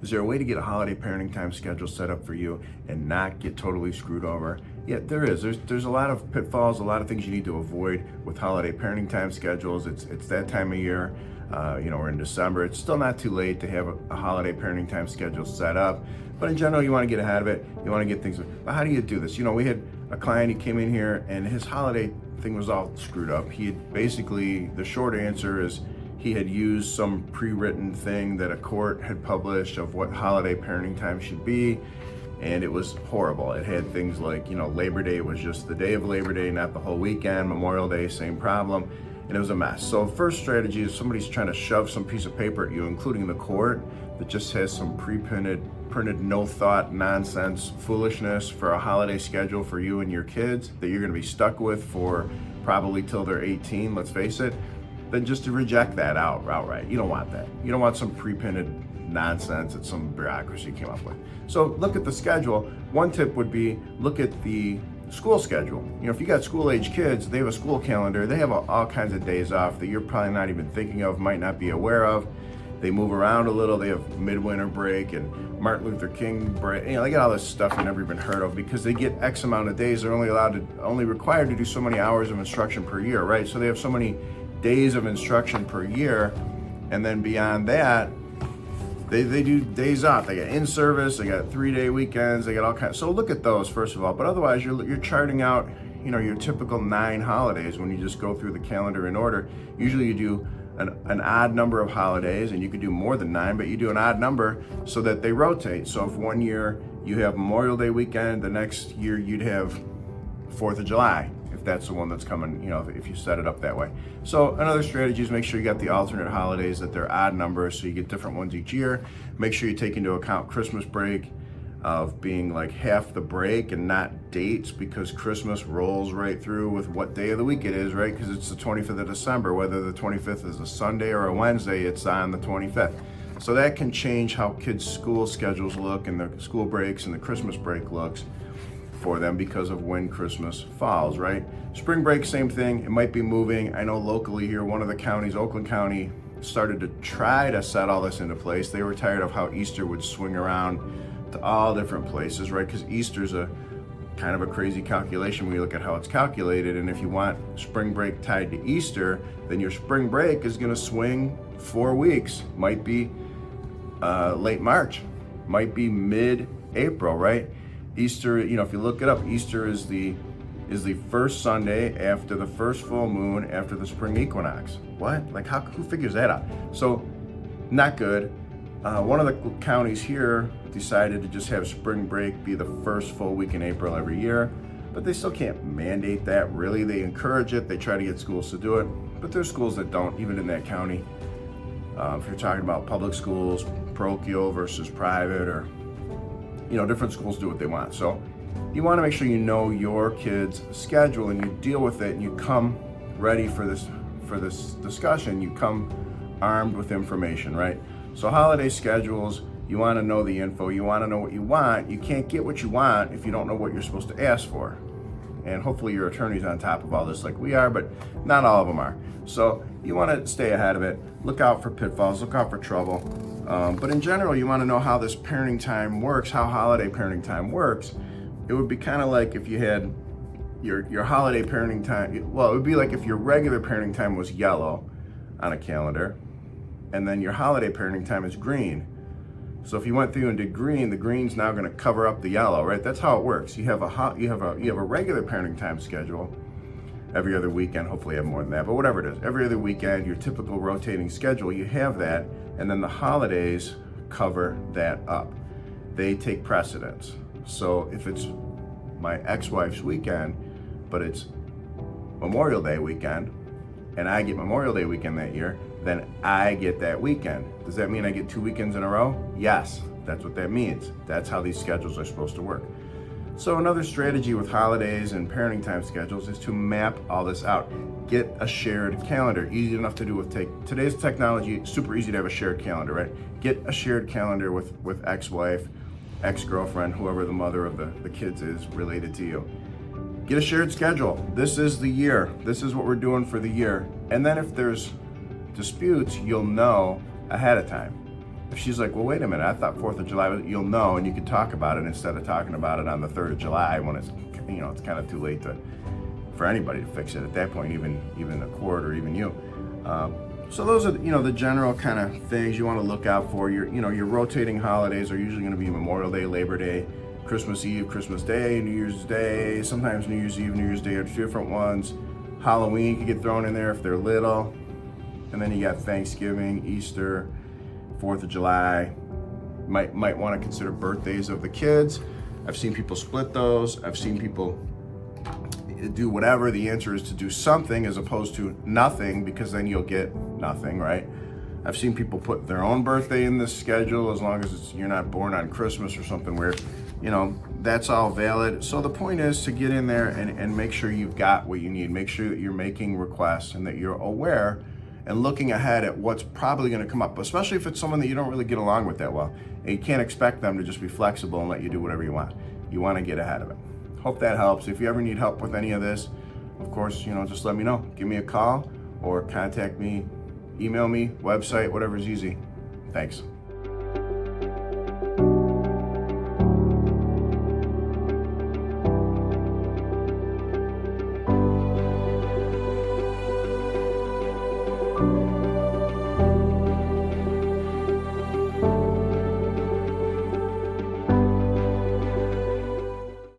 Is there a way to get a holiday parenting time schedule set up for you and not get totally screwed over? Yeah, there is. There's a lot of pitfalls, a lot of things you need to avoid with holiday parenting time schedules. It's that time of year. We're in December. It's still not too late to have a holiday parenting time schedule set up. But in general, you want to get ahead of it. You want to get things. But how do you do this? We had a client, he came in here and his holiday thing was all screwed up. He had basically, the short answer is he had used some pre-written thing that a court had published of what holiday parenting time should be. And it was horrible. It had things like, Labor Day was just the day of Labor Day, not the whole weekend. Memorial Day, same problem. And it was a mess. So first strategy is somebody's trying to shove some piece of paper at you, including the court, that just has some printed no thought nonsense foolishness for a holiday schedule for you and your kids that you're gonna be stuck with for probably till they're 18, let's face it. Then just to reject that outright. You don't want that. You don't want some pre-printed nonsense that some bureaucracy came up with. So look at the schedule. One tip would be look at the school schedule. If you got school age kids, they have a school calendar. They have all kinds of days off that you're probably not even thinking of, might not be aware of. They move around a little. They have midwinter break and Martin Luther King break. They got all this stuff you've never even heard of because they get X amount of days. They're only required to do so many hours of instruction per year, right? So they have so many days of instruction per year, and then beyond that, they do days off. They got in service, they got 3-day weekends, they got all kinds. So look at those first of all. But otherwise, you're charting out, your typical 9 holidays when you just go through the calendar in order. Usually you do an odd number of holidays, and you could do more than 9, but you do an odd number so that they rotate. So if one year you have Memorial Day weekend, the next year you'd have 4th of July. If that's the one that's coming, if you set it up that way. So another strategy is make sure you got the alternate holidays, that they're odd numbers, so you get different ones each year. Make sure you take into account Christmas break of being like half the break and not dates, because Christmas rolls right through with what day of the week it is, right? Because it's the 25th of December. Whether the 25th is a Sunday or a Wednesday, it's on the 25th. So that can change how kids' school schedules look and the school breaks and the Christmas break looks for them because of when Christmas falls, right? Spring break, same thing. It might be moving. I know locally here, one of the counties, Oakland County, started to try to set all this into place. They were tired of how Easter would swing around to all different places, right? Because Easter's a kind of a crazy calculation when you look at how it's calculated. And if you want spring break tied to Easter, then your spring break is going to swing 4 weeks. Might be late March, might be mid-April, right? Easter, if you look it up, Easter is the first Sunday after the first full moon after the spring equinox. What? Who figures that out? So, not good. One of the counties here decided to just have spring break be the first full week in April every year, but they still can't mandate that, really. They encourage it. They try to get schools to do it, but there's schools that don't, even in that county. If you're talking about public schools, parochial versus private, or different schools do what they want. So you want to make sure you know your kid's schedule and you deal with it, and you come ready for this discussion. You come armed with information, right? So holiday schedules, you want to know the info. You want to know what you want. You can't get what you want if you don't know what you're supposed to ask for. And hopefully your attorney's on top of all this like we are, but not all of them are. So you want to stay ahead of it. Look out for pitfalls, look out for trouble. But in general, you want to know how this parenting time works, how holiday parenting time works. It would be kind of like if you had your holiday parenting time. Well, it would be like if your regular parenting time was yellow on a calendar, and then your holiday parenting time is green. So if you went through and did green, the green's now going to cover up the yellow, right? That's how it works. You have a regular parenting time schedule every other weekend. Hopefully you have more than that, but whatever it is, every other weekend, your typical rotating schedule, you have that, and then the holidays cover that up. They take precedence. So if it's my ex-wife's weekend, but it's Memorial Day weekend, and I get Memorial Day weekend that year, then I get that weekend. Does that mean I get 2 weekends in a row? Yes, that's what that means. That's how these schedules are supposed to work. So another strategy with holidays and parenting time schedules is to map all this out. Get a shared calendar. Easy enough to do with today's technology, super easy to have a shared calendar, right? Get a shared calendar with ex-wife, ex-girlfriend, whoever the mother of the kids is related to you. Get a shared schedule. This is the year. This is what we're doing for the year. And then if there's disputes, you'll know ahead of time. If she's like, well, wait a minute, I thought 4th of July, you'll know, and you can talk about it instead of talking about it on the 3rd of July when it's, it's kind of too late for anybody to fix it at that point, even the court or even you. So those are, the general kind of things you want to look out for. Your rotating holidays are usually going to be Memorial Day, Labor Day, Christmas Eve, Christmas Day, New Year's Day. Sometimes New Year's Eve, New Year's Day are different ones. Halloween can get thrown in there if they're little. And then you got Thanksgiving, Easter, 4th of July. Might want to consider birthdays of the kids. I've seen people split those. I've seen people do whatever. The answer is to do something as opposed to nothing, because then you'll get nothing, right? I've seen people put their own birthday in this schedule as long as you're not born on Christmas or something weird. That's all valid. So the point is to get in there and make sure you've got what you need. Make sure that you're making requests and that you're aware and looking ahead at what's probably going to come up, especially if it's someone that you don't really get along with that well. And you can't expect them to just be flexible and let you do whatever you want. You want to get ahead of it. Hope that helps. If you ever need help with any of this, of course, just let me know. Give me a call or contact me, email me, website, whatever's easy. Thanks. Thank you.